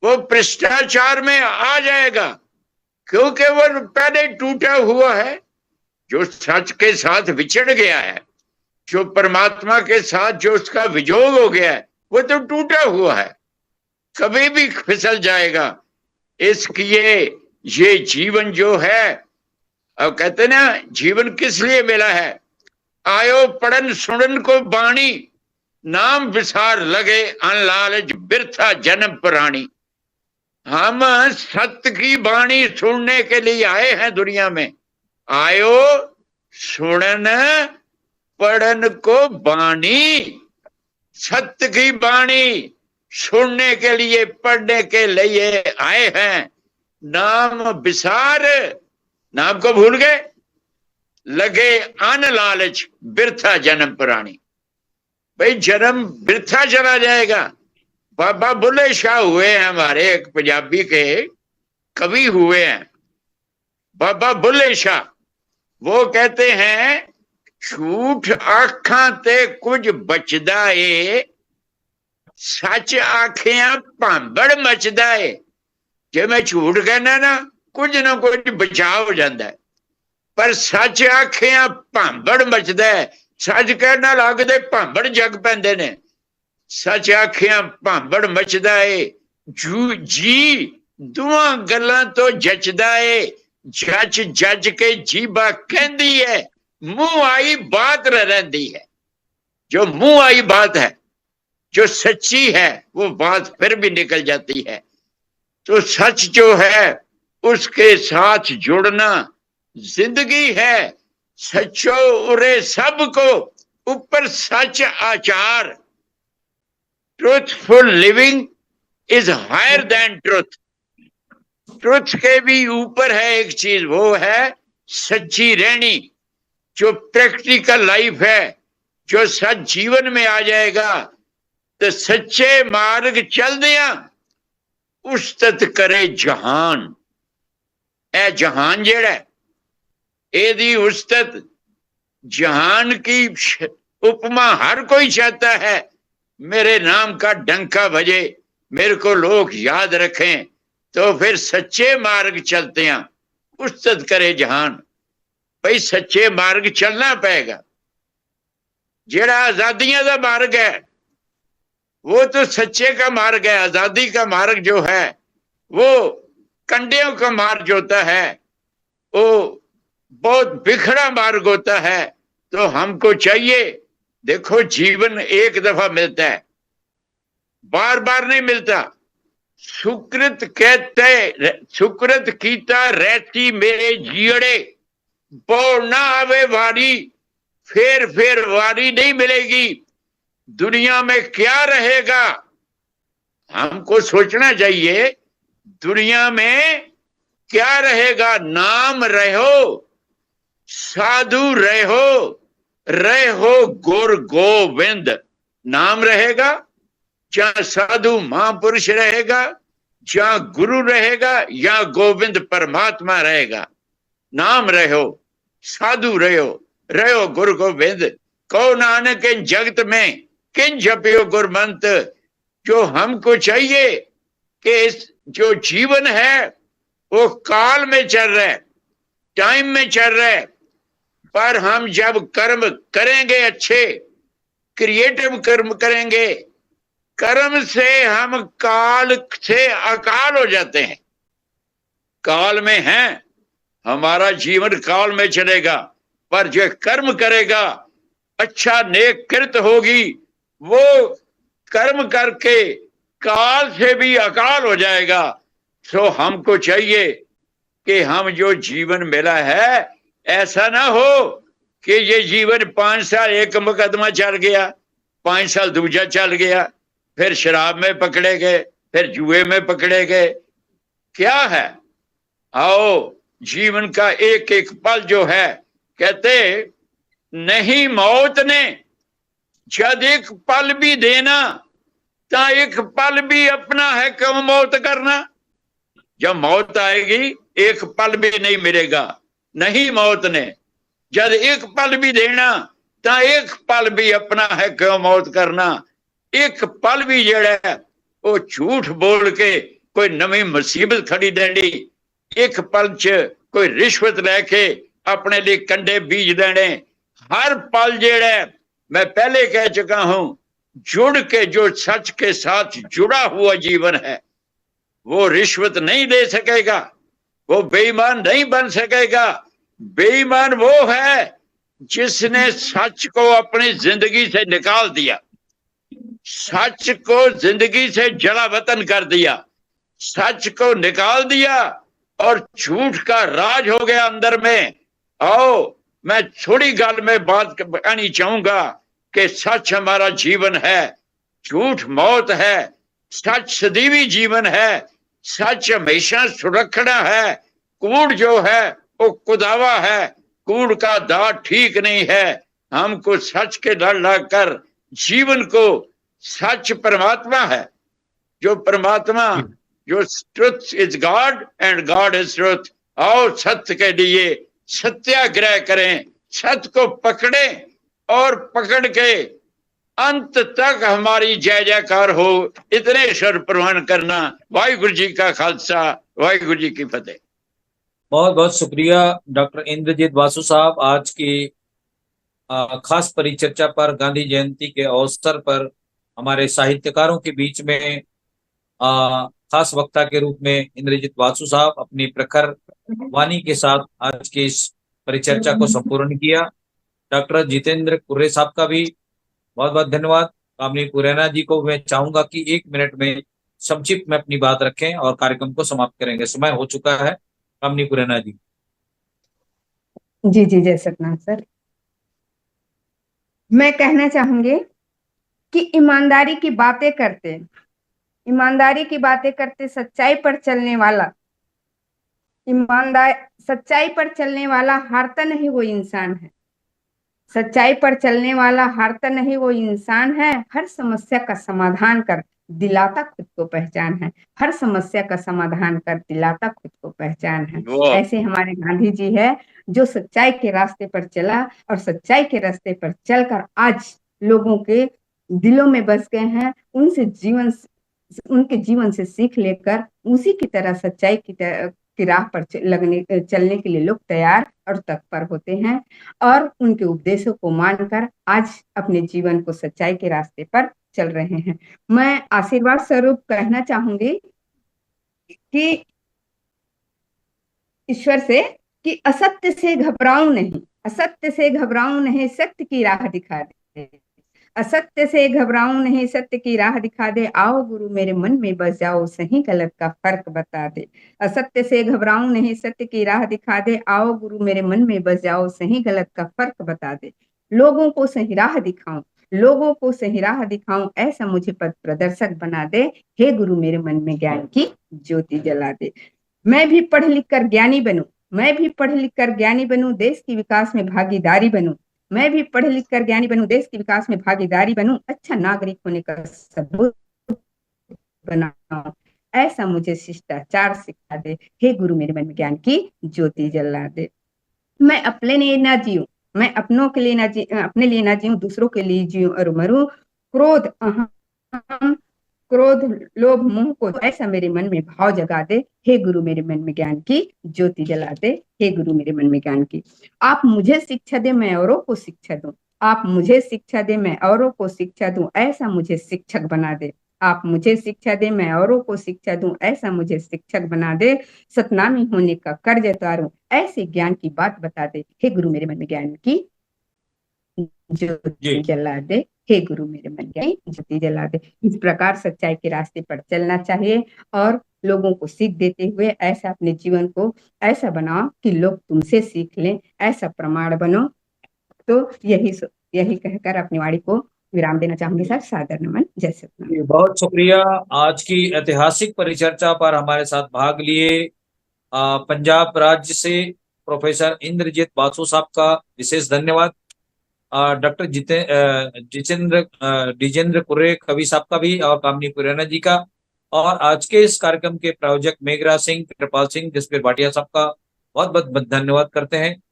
वो भ्रष्टाचार में आ जाएगा, क्योंकि वो पहले टूटा हुआ है। जो सच के साथ विछड़ गया है, जो परमात्मा के साथ जो उसका वियोग हो गया है, वो तो टूटा हुआ है, कभी भी फिसल जाएगा। इसलिए ये जीवन जो है, अब कहते ना, जीवन किस लिए मिला है? आयो पढ़न सुनन को बाणी, नाम विसार लगे अनलालच बिरथा जन्म प्राणी। हम सत्य की बाणी सुनने के लिए आए हैं दुनिया में। आयो सुनन पढ़न को बाणी, सत्य की बाणी सुनने के लिए, पढ़ने के लिए आए हैं। नाम विसार, नाम को भूल गए, लगे अन लालच बिरथा जन्म प्राणी। भाई जन्म बिरथा चला जाएगा। बाबा बुल्ले शाह हुए हैं हमारे, एक पंजाबी के कवि हुए हैं बाबा बुल्ले शाह। वो कहते हैं, झूठ आखा ते कुछ बचदा है, सच आखिया भांबड़ मचदा है। जे मैं झूठ कहना ना ਕੁਝ ਨਾ ਕੁਝ ਬਚਾਅ ਹੋ ਜਾਂਦਾ ਹੈ। ਪਰ ਸੱਚ ਆਖਿਆ ਭਾਂਬੜ ਮਚਦਾ ਹੈ। ਸੱਚ ਕਹਿਣ ਨਾਲ ਲੱਗਦੇ ਭਾਂਬੜ ਜਗ ਪੈਂਦੇ ਨੇ। ਸੱਚ ਆਖਿਆ ਭਾਂਬੜ ਮਚਦਾ ਏ। ਜੀ ਦੋਵਾਂ ਗੱਲਾਂ ਤੋਂ ਜਚਦਾ ਏ। ਜੱਜ ਜੱਜ ਕੇ ਜੀਭਾ ਕਹਿੰਦੀ ਹੈ, मुंह आई बात रहती है। जो मुंह आई बात है, जो सच्ची है, वो बात फिर भी निकल जाती है। तो सच जो है उसके साथ जुड़ना जिंदगी है। सचो उरे सबको ऊपर सच आचार। Truthful living is higher than truth. Truth के भी ऊपर है एक चीज, वो है सच्ची रहनी। जो प्रैक्टिकल लाइफ है, जो सच जीवन में आ जाएगा तो सच्चे मार्ग चल दिया उस्तत करे जहान। ए जहान जेड़ा एदी उस्तत जहान की उपमा हर कोई चाहता है। मेरे नाम का डंका बजे, मेरे को लोग याद रखें, तो फिर सच्चे मार्ग चलते हैं। उस्तत करे जहान। भाई सच्चे मार्ग चलना पड़ेगा। जेड़ा आजादियां का मार्ग है वो तो सच्चे का मार्ग है। आजादी का मार्ग जो है वो कंडियों का मार्ग होता है, वो बहुत बिखरा मार्ग होता है। तो हमको चाहिए, देखो जीवन एक दफा मिलता है, बार बार नहीं मिलता। सुकृत कहते, सुकृत कीता रहती मेरे जीड़े, बोल ना आवे वारी, फिर वारी नहीं मिलेगी। दुनिया में क्या रहेगा, हमको सोचना चाहिए। दुनिया में क्या रहेगा? नाम रहो, साधु रहो, रहो गुर गोविंद। नाम रहेगा, जहां साधु महापुरुष रहेगा, जहां गुरु रहेगा, या गोविंद परमात्मा रहेगा। नाम रहो, साधु रहो, रहो गुरु गोविंद। कहो नानक इन जगत में किन जपियो गुरमंत। जो हमको चाहिए कि इस जो जीवन है वो काल में चल रहा है, टाइम में चल रहा है। पर हम जब कर्म करेंगे, अच्छे क्रिएटिव कर्म करेंगे, कर्म से हम काल से अकाल हो जाते हैं। काल में हैं, हमारा जीवन काल में चलेगा। पर जो कर्म करेगा, अच्छा नेक कृत होगी, वो कर्म करके काल से भी अकाल हो जाएगा। तो हमको चाहिए कि हम जो जीवन मिला है, ऐसा ना हो कि ये जीवन 5 साल एक मुकदमा चल गया, 5 साल दूजा चल गया, फिर शराब में पकड़े गए, फिर जुए में पकड़े गए। क्या है? आओ जीवन का एक एक पल जो है, कहते नहीं मौत ने जब एक पल भी देना, तो एक पल भी अपना है क्यों मौत करना। जब मौत आएगी एक पल भी नहीं मिलेगा। नहीं मौत ने जब एक पल भी देना, तो एक पल भी अपना है क्यों मौत करना। एक पल भी जेड़ा है वो झूठ बोल के कोई नवी मुसीबत खड़ी देनी, एक पल च कोई रिश्वत लेके अपने लिए कंडे बीज देने। हर पल जेड़ा मैं पहले कह चुका हूं, जुड़ के जो सच के साथ जुड़ा हुआ जीवन है वो रिश्वत नहीं दे सकेगा, वो बेईमान नहीं बन सकेगा। बेईमान वो है जिसने सच को अपनी जिंदगी से निकाल दिया, सच को जिंदगी से जड़ा वतन कर दिया, सच को निकाल दिया और झूठ का राज हो गया अंदर में। आओ मैं थोड़ी गल में बात कहनी चाहूंगा कि सच हमारा जीवन है, झूठ मौत है। सच सदीवी जीवन है, सच हमेशा सुरक्षणा है। कूड़ जो है वो कुदावा है, कूड़ का दांत ठीक नहीं है। हमको सच के लड़ लग कर जीवन को, सच परमात्मा है, जो परमात्मा, जो truth is God and God is truth. आओ सत्य के लिए सत्याग्रह करें, सत्य को पकड़ें और पकड़ के अंत तक हमारी जय जयकार हो। इतने स्वर प्रवान करना। वाहिगुरु जी का खालसा, वाहिगुरु जी की फतेह। बहुत बहुत शुक्रिया डॉक्टर इंद्रजीत वासु साहब, आज की खास परिचर्चा पर गांधी जयंती के अवसर पर हमारे साहित्यकारों के बीच में खास वक्ता के रूप में इंद्रजीत वासु साहब अपनी प्रखर वाणी के साथ आज की इस परिचर्चा को संपूर्ण किया। डॉक्टर जितेंद्र कुर्रे साहब का भी बहुत बहुत धन्यवाद। कामनी कुरैना जी को मैं चाहूंगा कि 1 मिनट में संक्षिप्त में अपनी बात रखें और कार्यक्रम को समाप्त करेंगे। समय हो चुका है। कामनी कुरैना जी। जी जी, जय सतनाम सर। मैं कहना चाहूंगी कि ईमानदारी की बातें करते सच्चाई पर चलने वाला हारता नहीं वो इंसान है। सच्चाई पर चलने वाला हारता नहीं वो इंसान है। हर समस्या का समाधान कर दिलाता खुद को पहचान है। हर समस्या का समाधान कर दिलाता खुद को पहचान है। वो ऐसे हमारे गांधी जी है जो सच्चाई के रास्ते पर चला और सच्चाई के रास्ते पर चलकर आज लोगों के दिलों में बस गए हैं। उनके जीवन से सीख लेकर उसी की तरह सच्चाई की राह पर चलने के लिए लोग तैयार और तत्पर होते हैं और उनके उपदेशों को मानकर आज अपने जीवन को सच्चाई के रास्ते पर चल रहे हैं। मैं आशीर्वाद स्वरूप कहना चाहूंगी कि ईश्वर से कि असत्य से घबराऊं नहीं, सत्य की राह दिखा दे। असत्य से घबराऊं नहीं, सत्य की राह दिखा दे। आओ गुरु मेरे मन में बस जाओ, सही गलत का फर्क बता दे। असत्य से घबराऊं नहीं, सत्य की राह दिखा दे। आओ गुरु मेरे मन में बस जाओ, सही गलत का फर्क बता दे। लोगों को सही राह दिखाऊं, ऐसा मुझे पथ प्रदर्शक बना दे। हे गुरु मेरे मन में ज्ञान की ज्योति जला दे। मैं भी पढ़ लिख कर ज्ञानी बनूं, देश की विकास में भागीदारी बनूं। अच्छा नागरिक होने का सबूत बनाऊं, ऐसा मुझे शिष्टाचार सिखा दे। हे गुरु मेरे मन में ज्ञान की ज्योति जला दे। मैं अपने लिए ना जीऊं, अपने लिए ना जीऊं, दूसरों के लिए जीऊं और मरूं। क्रोध लोभ मोह को ऐसा मेरे मन में भाव जगा दे। हे गुरु मेरे मन में ज्ञान की ज्योति जला दे। हे गुरु मेरे मन में ज्ञान की। आप मुझे शिक्षा दे, मैं औरों को शिक्षा दूं। ऐसा मुझे शिक्षक बना दे। आप मुझे शिक्षा दे, मैं औरों को शिक्षा दूं। ऐसा मुझे शिक्षक बना दे। सतनामी होने का कर्ज उतारूं, ऐसे ज्ञान की बात बता दे। हे गुरु मेरे मन में ज्ञान की ज्योति जला दे। हे गुरु मेरे मन की ज्योति जला दे। इस प्रकार सच्चाई के रास्ते पर चलना चाहिए और लोगों को सीख देते हुए ऐसा अपने जीवन को ऐसा बनाओ कि लोग तुमसे सीख लें, ऐसा प्रमाण बनो। तो यही कहकर अपनी वाणी को विराम देना चाहूंगी सर। सादर नमन, जय सतनाम। बहुत शुक्रिया। आज की ऐतिहासिक परिचर्चा पर हमारे साथ भाग लिए पंजाब राज्य से प्रोफेसर इंद्रजीत वासु साहब का विशेष धन्यवाद। डॉक्टर डिजेंद्र कुर्रे कवि साहब का भी और कामनी कुरैना जी का, और आज के इस कार्यक्रम के प्रायोजक मेघराज सिंह, कृपाल सिंह, जसवीर भाटिया साहब का बहुत बहुत धन्यवाद करते हैं।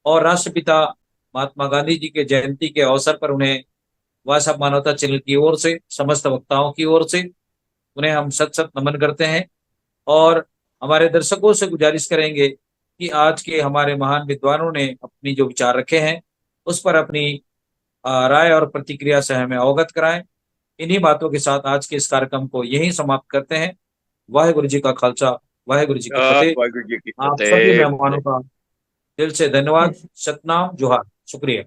और राष्ट्रपिता महात्मा गांधी जी के जयंती के अवसर पर उन्हें वॉइस ऑफ मानवता चैनल की ओर से, समस्त वक्ताओं की ओर से उन्हें हम सत सत नमन करते हैं। और हमारे दर्शकों से गुजारिश करेंगे कि आज के हमारे महान विद्वानों ने अपनी जो विचार रखे हैं उस पर अपनी राय और प्रतिक्रिया से हमें अवगत कराएं। इन्हीं बातों के साथ आज के इस कार्यक्रम को यहीं समाप्त करते हैं। वाहेगुरु जी का खालसा, वाहेगुरु जी की फतेह। वाहिगुरु जी की आप सभी फतेह। मेहमानों का दिल से धन्यवाद। सतनाम, जोहार, शुक्रिया।